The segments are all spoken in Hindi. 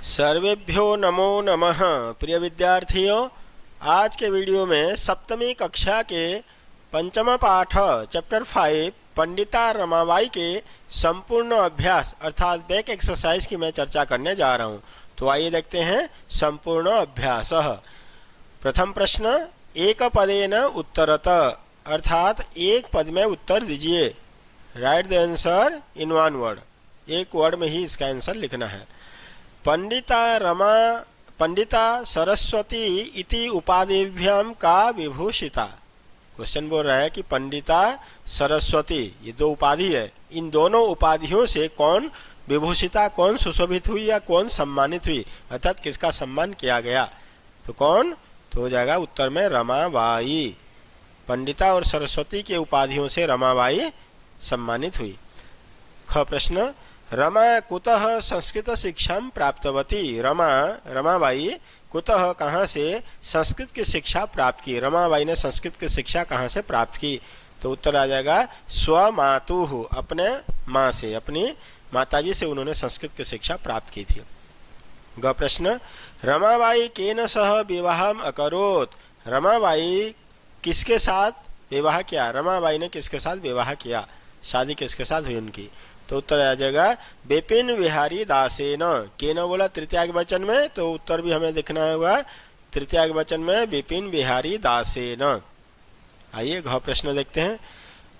सर्वेभ्यो नमो नमः। प्रिय विद्यार्थियों, आज के वीडियो में सप्तमी कक्षा के पंचम पाठ चैप्टर 5 पंडिता रमाबाई के संपूर्ण अभ्यास अर्थात बैक एक्सरसाइज की मैं चर्चा करने जा रहा हूं। तो आइए देखते हैं संपूर्ण अभ्यास। प्रथम प्रश्न, एक पदेन उत्तरत अर्थात एक पद में उत्तर दीजिए। Right the answer in one word, एक वर्ड में ही इसका आंसर लिखना है। पंडिता सरस्वती इति उपाधिभ्याम का विभूषिता। क्वेश्चन बोल रहा है कि पंडिता सरस्वती, ये दो उपाधि है, इन दोनों उपाधियों से कौन विभूषिता, कौन सुशोभित हुई या कौन सम्मानित हुई, अर्थात किसका सम्मान किया गया। तो कौन, तो हो जाएगा उत्तर में रमाबाई। पंडिता और सरस्वती के उपाधियों से रमाबाई सम्मानित हुई। ख प्रश्न, रमा कुतः संस्कृत शिक्षा प्राप्तवती। रमाबाई कुतः कहाँ से संस्कृत की शिक्षा प्राप्त की। रमाबाई ने संस्कृत की शिक्षा कहाँ से प्राप्त की। तो उत्तर आ जाएगा स्वमातुः, अपने माँ से, अपनी माताजी से उन्होंने संस्कृत की शिक्षा प्राप्त की थी। ग प्रश्न, रमाबाई केन सह विवाहम अकरोत्। रमाबाई किसके साथ विवाह किया। रमाबाई ने किसके साथ विवाह किया, शादी किसके साथ हुई उनकी। तो उत्तर आ जाएगा बिपिन बिहारी दासेन। केन बोला तृतीया वचन में, तो उत्तर भी हमें देखना होगा तृतीया वचन में बिपिन बिहारी दासेन। आइए घ प्रश्न देखते हैं।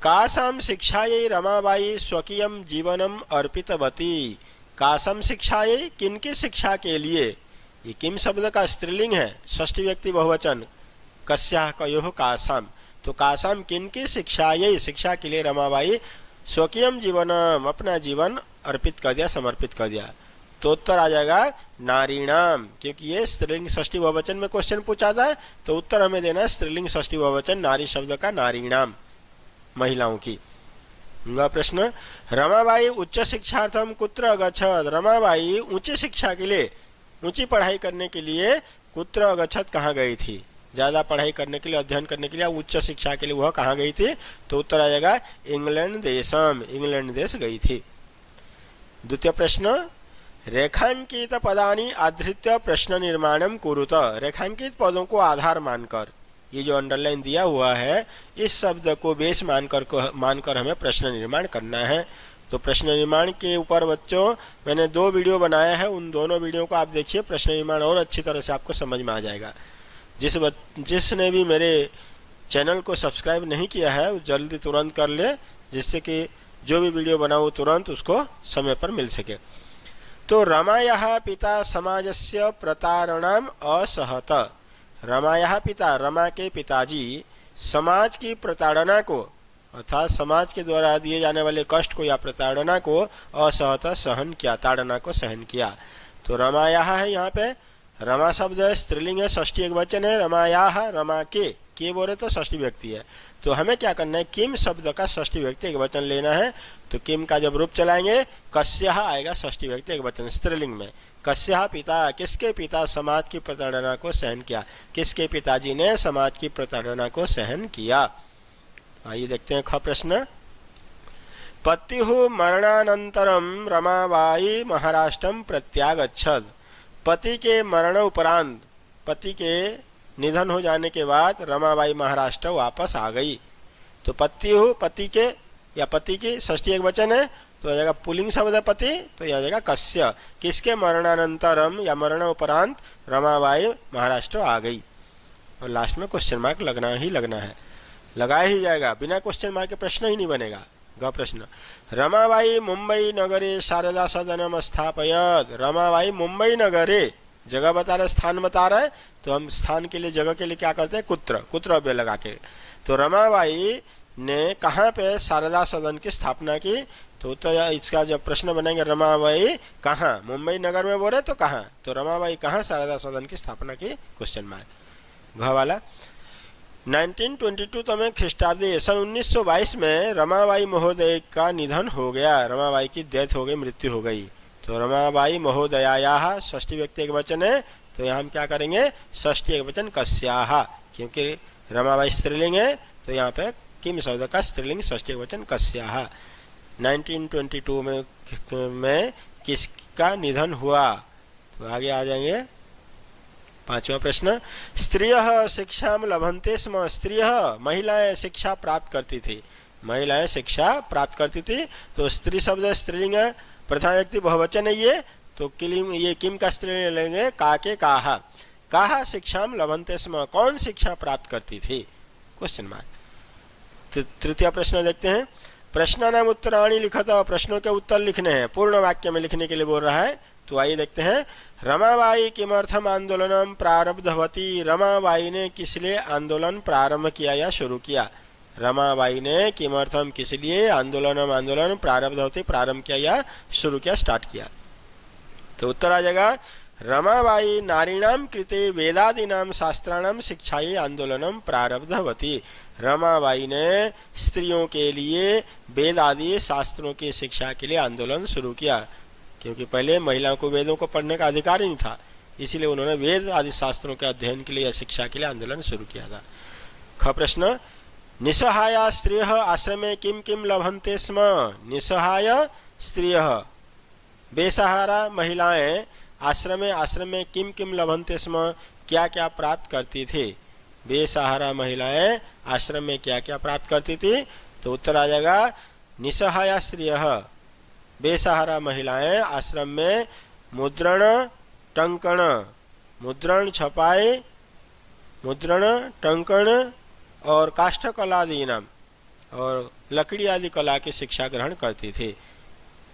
कासाम शिक्षायै रमाबाई स्वकीयम जीवनम अर्पितवती। कासम शिक्षायै, किनकी शिक्षा के लिए। ये किम शब्द का स्त्रीलिंग है, षष्ठी व्यक्ति बहुवचन, कस्याः कयोः कासाम। तो कासाम किनकी शिक्षायै, शिक्षा के लिए रमाबाई स्वकीयम जीवनम, अपना जीवन अर्पित कर दिया, समर्पित कर दिया। तो उत्तर आ जाएगा नारीणाम, क्योंकि ये स्त्रीलिंग षष्ठी बहुवचन में क्वेश्चन पूछा था, तो उत्तर हमें देना है स्त्रीलिंग षष्ठी बहुवचन नारी शब्द का नारीणाम, महिलाओं की। प्रश्न, रमाबाई उच्च शिक्षार्थम कुत्र अगच्छत। रमाबाई ऊंची शिक्षा के लिए, ऊंची पढ़ाई करने के लिए कुत्र अगच्छत, कहाँ गई थी। ज्यादा पढ़ाई करने के लिए, अध्ययन करने के लिए, उच्च शिक्षा के लिए वह कहाँ गई थी। तो उत्तर आ जाएगा इंग्लैंड देशम, इंग्लैंड देश गई थी। द्वितीय प्रश्न, रेखांकित पदानि आधृत्य प्रश्न निर्माणम कुरुत। रेखांकित पदों को आधार मानकर, ये जो अंडरलाइन दिया हुआ है, इस शब्द को बेस मानकर हमें प्रश्न निर्माण करना है। तो प्रश्न निर्माण के ऊपर बच्चों मैंने 2 वीडियो बनाया है, उन दोनों वीडियो को आप देखिए, प्रश्न निर्माण और अच्छी तरह से आपको समझ में आ जाएगा। जिसने भी मेरे चैनल को सब्सक्राइब नहीं किया है वो जल्दी तुरंत कर ले, जिससे कि जो भी वीडियो बनाओ तुरंत उसको समय पर मिल सके। तो रमायाः पिता समाजस्य प्रतारणाम असहत। रमायाः पिता, रमा के पिताजी समाज की प्रताड़ना को, अर्थात समाज के द्वारा दिए जाने वाले कष्ट को या प्रताड़ना को असहत, सहन किया, ताड़ना को सहन किया। तो रमायाः है, यहाँ पे रमा शब्द है, स्त्रीलिंग है, षष्ठी एक वचन है। रमायाः, रमा के बोले तो षष्ठी व्यक्ति है। तो हमें क्या करना है, किम शब्द का षष्ठी व्यक्ति एक वचन लेना है। तो किम का जब रूप चलाएंगे कस्याः आएगा, षष्ठी व्यक्ति एक वचन स्त्रीलिंग में। कस्याः पिता, किसके पिता समाज की प्रताड़ना को सहन किया, किसके पिताजी ने समाज की प्रताड़ना को सहन किया। आइए देखते हैं ख प्रश्न। पत्युः मरणानंतरम रमाबाई महाराष्ट्रम प्रत्यागच्छत। पति के मरण उपरांत, पति के निधन हो जाने के बाद रमाबाई महाराष्ट्र वापस आ गई। तो पत्युः, पति के या पति की षष्ठी एक वचन है, तो आ जाएगा पुल्लिंग शब्द है पति, तो यह आ जाएगा कस्य, किसके मरणानंतरम या मरण उपरांत रमाबाई महाराष्ट्र आ गई। और लास्ट में क्वेश्चन मार्क लगना ही लगना है, लगाया ही जाएगा, बिना क्वेश्चन मार्क के प्रश्न ही नहीं बनेगा। ग प्रश्न, रमाबाई मुंबई नगरे शारदा सदनम स्थापयत। रमाबाई मुंबई नगरे, जगह बता रहे, स्थान बता रहा है, तो हम स्थान के लिए, जगह के लिए क्या करते हैं, कुत्र अव्यय लगा के। तो रमाबाई ने कहाँ पे शारदा सदन की स्थापना की। तो इसका जब प्रश्न बनेंगे रमाबाई कहाँ, मुंबई नगर में बोले तो कहाँ, तो रमाबाई कहाँ शारदा सदन की स्थापना की, क्वेश्चन मार्क। घ वाला 1922 में ख्रीष्टाब्दी सन 1922 में रमाबाई महोदय का निधन हो गया, रमाबाई की डेथ हो गई, मृत्यु हो गई। तो रमाबाई महोदयायाः षष्ठी व्यक्ति एक वचन है, तो यहाँ हम क्या करेंगे, षष्ठी एक वचन कस्याः, क्योंकि रमाबाई स्त्रीलिंग है, तो यहाँ पे किम शब्द का स्त्रीलिंग षष्ठी एक वचन कस्याः। 1922 में किसका निधन हुआ, तो आगे आ जाएंगे 5वां प्रश्न। स्त्रियः शिक्षाम लभन्ते स्म। स्त्रियः महिलाएं शिक्षा प्राप्त करती थी, महिलाएं शिक्षा प्राप्त करती थी। तो स्त्री शब्द स्त्रीलिंग है, प्रथम व्यक्ति बहुवचन है ये, तो किलिम ये किम का स्त्रीलिंग लेंगे, का के काहा। काहा शिक्षाम लभन्ते स्म, कौन शिक्षा प्राप्त करती थी, क्वेश्चन मार्क। तृतीय प्रश्न देखते हैं। प्रश्नानाम उत्तराणि लिखत, प्रश्नों के उत्तर लिखने हैं, पूर्ण वाक्य में लिखने के लिए बोल रहा है। तो आइए देखते हैं। रमाबाई किमर्थम आंदोलन प्रारब्धवती। रमाबाई ने किस लिए आंदोलन प्रारंभ किया या शुरू किया। रमाबाई ने किमर्थम किस लिए आंदोलन प्रारब्धवती प्रारंभ किया या शुरू किया, स्टार्ट किया। तो उत्तर आ जाएगा रमाबाई नारीणाम कृते वेदादीनाम शास्त्राणाम शिक्षायै आंदोलनम प्रारब्धवती। रमाबाई ने स्त्रियों के लिए वेद आदि शास्त्रों की शिक्षा के लिए आंदोलन शुरू किया, क्योंकि पहले महिलाओं को वेदों को पढ़ने का अधिकार ही नहीं था, इसीलिए उन्होंने वेद आदि शास्त्रों के अध्ययन के लिए या शिक्षा के लिए आंदोलन शुरू किया था। ख प्रश्न। निसहाया स्त्रियः आश्रमे किम किम लभन्ते स्म। निसहाय स्त्रियः बेसहारा महिलाएं आश्रम में किम किम लभन्ते स्म, क्या क्या प्राप्त करती थी। बेसहारा महिलाएं आश्रम में क्या क्या प्राप्त करती थी। तो उत्तर आ जाएगा निसहाया स्त्रियः, बेसहारा महिलाएं आश्रम में मुद्रण टंकण, मुद्रण छपाई, मुद्रण टंकण और काष्ठकला आदि नाम और लकड़ी आदि कला की शिक्षा ग्रहण करती थी।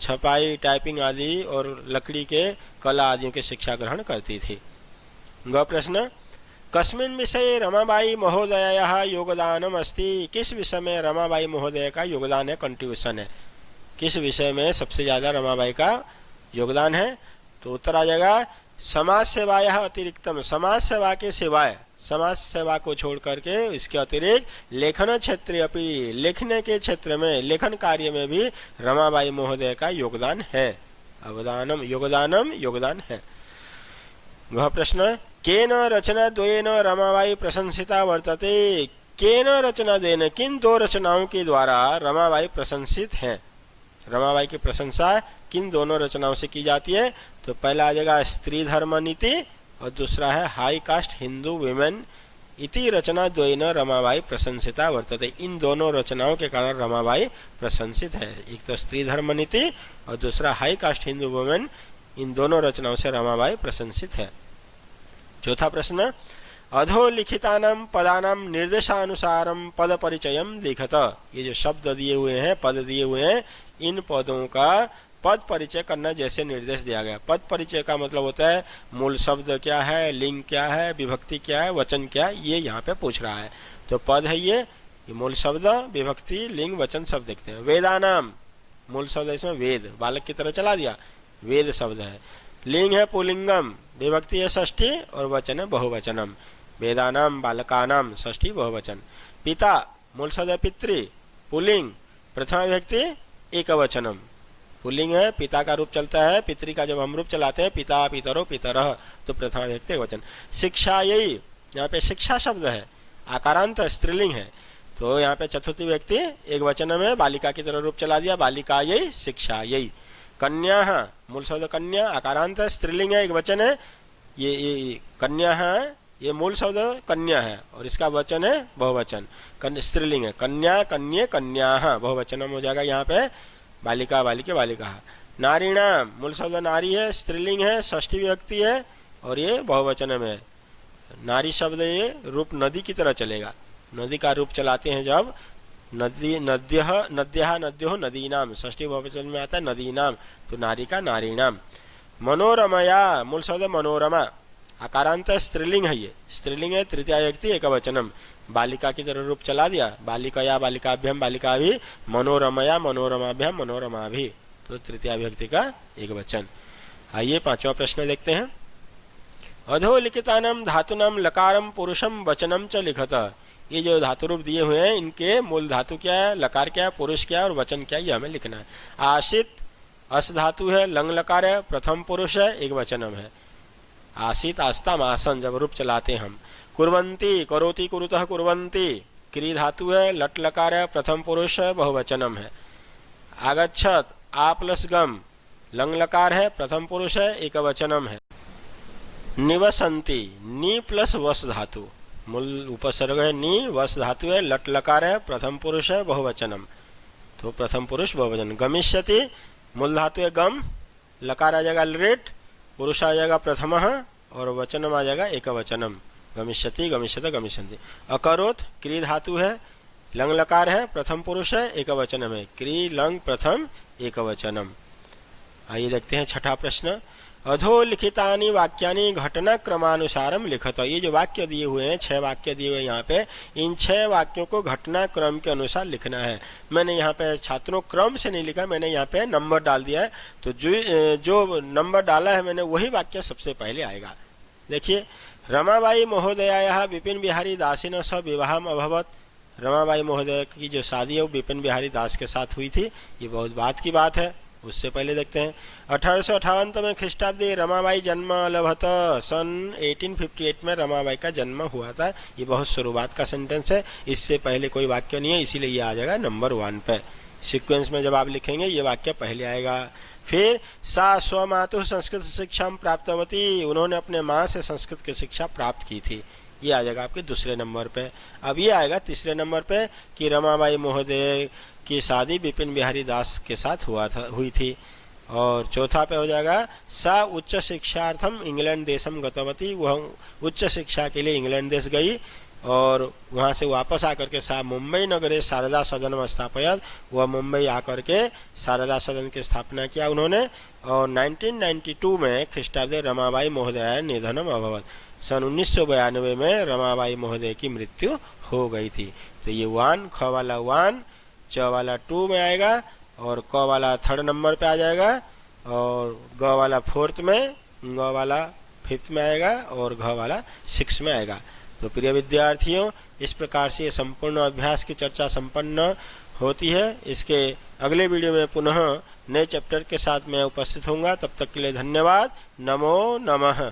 छपाई, टाइपिंग आदि और लकड़ी के कला आदि की शिक्षा ग्रहण करती थी। ग प्रश्न। कस्मिन् विषये रमाबाई महोदयायाः योगदानम अस्ति। किस विषय में रमाबाई महोदय का योगदान है, कंट्रीब्यूशन है, किस विषय में सबसे ज्यादा रमाबाई का योगदान है। तो उत्तर आ जाएगा समाज सेवायाः अतिरिक्तम। समाज सेवा के सिवाय, समाज सेवा को छोड़ करके इसके अतिरिक्त लेखन क्षेत्र अपि, लिखने के क्षेत्र में, लेखन कार्य में भी रमाबाई महोदय का योगदान है। अवदानम योगदानम योगदान है। वह प्रश्न। केन रचना द्वयेन रमाबाई प्रशंसिता वर्तते। केन रचना द्वयेन, किन दो रचनाओं के द्वारा रमाबाई प्रशंसित हैं। रमाबाई की प्रशंसा किन दोनों रचनाओं से की जाती है। तो पहला आ जाएगा स्त्री धर्म नीति और दूसरा है हाई कास्ट हिंदू विमेन इति रचना द्वयेन रमाबाई प्रशंसिता वर्तते। इन दोनों रचनाओं के कारण रमाबाई प्रशंसित है। एक तो स्त्री धर्म नीति और दूसरा हाई कास्ट हिंदू वुमेन, इन दोनों रचनाओं से रमाबाई प्रशंसित है। चौथा प्रश्न। अधोलिखितानाम पदानाम निर्देशानुसारम पद परिचयम लिखत। ये जो शब्द दिए हुए हैं, पद दिए हुए हैं, इन पदों का पद परिचय करना जैसे निर्देश दिया गया। पद परिचय का मतलब होता है मूल शब्द क्या है, लिंग क्या है, विभक्ति क्या है, वचन क्या है, ये यहाँ पे पूछ रहा है। तो पद है ये मूल शब्द, विभक्ति, लिंग, वचन सब देखते हैं। वेदानाम, मूल शब्द है इसमें वेद, बालक की तरह चला दिया, वेद शब्द है। लिंग है पुलिंगम, विभक्ति है षष्ठी और वचन है बहुवचनम। वेदानाम बालकानाम, षष्ठी बहुवचन। पिता, मूल शब्द है पितृ, पुलिंग, प्रथमा विभक्ति एकवचनम। पुल्लिंग है, पिता का रूप चलता है, पितृ का जब हम रूप चलाते हैं पिता पितरो पितरः, तो प्रथमा विभक्ति वचन। शिक्षा यही, यहाँ पे शिक्षा शब्द है, आकारांत स्त्रीलिंग है, तो यहाँ पे चतुर्थी व्यक्ति एक वचन में बालिका की तरह रूप चला दिया, बालिका यही, शिक्षा यही। कन्या, मूल शब्द कन्या, आकारांत स्त्रीलिंग है, एक वचन है, ये कन्या है, ये मूल शब्द कन्या है और इसका वचन है बहुवचन, स्त्रीलिंग है। कन्या, कन्ये, कन्या, बहुवचन हो जाएगा यहाँ पे, बालिका, बालिके, बालिका। नारीणाम, मूल शब्द नारी है, स्त्रीलिंग है, षष्ठी विभक्ति है और ये बहुवचन में है। नारी शब्द ये रूप नदी की तरह चलेगा, नदी का रूप चलाते हैं जब, नदी, नद्यः, नद्यः, नद्योः, नदीनाम, षष्ठी बहुवचन में आता है नदीनाम, तो नारी का नारीणाम। मनोरमया, मूल शब्द मनोरमा, आकारांत स्त्रीलिंग है, ये स्त्रीलिंग है, तृतीया व्यक्ति एकवचनम, बालिका की तरह रूप चला दिया, बालिकया बालिकाभ्याम बालिकाभि, मनोरमया मनोरमाभ्याम मनोरमाभि, तो तृतीया व्यक्ति का एक वचन। आइए पांचवा प्रश्न देखते हैं। अधोलिखितानाम धातुनाम लकारम पुरुषम वचनम च लिखत। ये जो धातु रूप दिए हुए हैं इनके मूल धातु क्या है, लकार क्या है, पुरुष क्या है और वचन क्या है, ये हमें लिखना है। आशित अस धातु है, लंग लकार है, प्रथम पुरुष है, एक वचनम है। आसित आस्ताम आसन, जब रूप चलाते हैं हम। कुर्वन्ति, करोति कुरुतः कुर्वन्ति, क्री धातु है, लट लकार है, प्रथम पुरुष है, बहुवचनम है। आगच्छत आ प्लस गम, लंग लकार है, प्रथम पुरुष है, एक वचनम है। निवसंती, नी प्लस वस धातु, मूल उपसर्ग है नी, वस धातु है, लट लकार है, प्रथम पुरुष है, बहुवचनम, तो प्रथम पुरुष बहुवचन। गमिष्यति, मूल धातु है गम, लकार आ जाएगा लृट, पुरुष आ जाएगा प्रथम और वचनम आ जाएगा एकवचनम, गमिष्यति, गमिष्यत, गमिष्यन्ति। अकरोत, क्री धातु है, लंग लकार है, प्रथम पुरुष है, एकवचनम है, क्री लंग प्रथम एकवचनम। आइए देखते हैं छठा प्रश्न। अधोलिखितानि वाक्यानि घटना क्रमानुसारम लिखत। ये जो वाक्य दिए हुए हैं, 6 वाक्य दिए हुए हैं यहाँ पे, इन 6 वाक्यों को घटना क्रम के अनुसार लिखना है। मैंने यहाँ पे छात्रों क्रम से नहीं लिखा, मैंने यहाँ पे नंबर डाल दिया है, तो जो नंबर डाला है मैंने वही वाक्य सबसे पहले आएगा। देखिए, रमाबाई महोदयायाः विपिन बिहारी दासेन सह विवाहम अभवत। रमाबाई महोदय की जो शादी है वो विपिन बिहारी दास के साथ हुई थी, ये बहुत बात की बात है। उससे पहले देखते हैं 1858 में ख्रीष्टाब्दी रमाबाई जन्म लभत। सन 1858 में रमाबाई का जन्म हुआ था। ये बहुत शुरुआत का सेंटेंस है, इससे पहले कोई वाक्य नहीं है, इसीलिए ये आ जाएगा नंबर 1 पे। सीक्वेंस में जब आप लिखेंगे ये वाक्य पहले आएगा। फिर सा स्वमातु संस्कृत शिक्षा प्राप्तवती, उन्होंने अपने माँ से संस्कृत की शिक्षा प्राप्त की थी, ये आ जाएगा आपके दूसरे नंबर पे। अब ये आएगा तीसरे नंबर पे कि रमाबाई महोदय की शादी विपिन बिहारी दास के साथ हुई थी। और चौथा पे हो जाएगा सा उच्च शिक्षार्थम इंग्लैंड देशम गतवती, वह उच्च शिक्षा के लिए इंग्लैंड देश गई और वहाँ से वापस आकर के सा मुंबई नगरे शारदा सदन स्थापयत, वह मुंबई आकर के शारदा सदन की स्थापना किया उन्होंने। और 1992 में ख्रीष्टाब्दे रमाबाई महोदय निधनम अभवत। सन 1992 में रमाबाई महोदय की मृत्यु हो गई थी। तो ये 1, ख वाला 1, च वाला 2 में आएगा और क वाला 3rd नंबर पे आ जाएगा और ग वाला 4th में, ग वाला 5th में आएगा और घ वाला 6 में आएगा। तो प्रिय विद्यार्थियों, इस प्रकार से संपूर्ण अभ्यास की चर्चा संपन्न होती है। इसके अगले वीडियो में पुनः नए चैप्टर के साथ मैं उपस्थित होऊंगा। तब तक के लिए धन्यवाद। नमो नमः।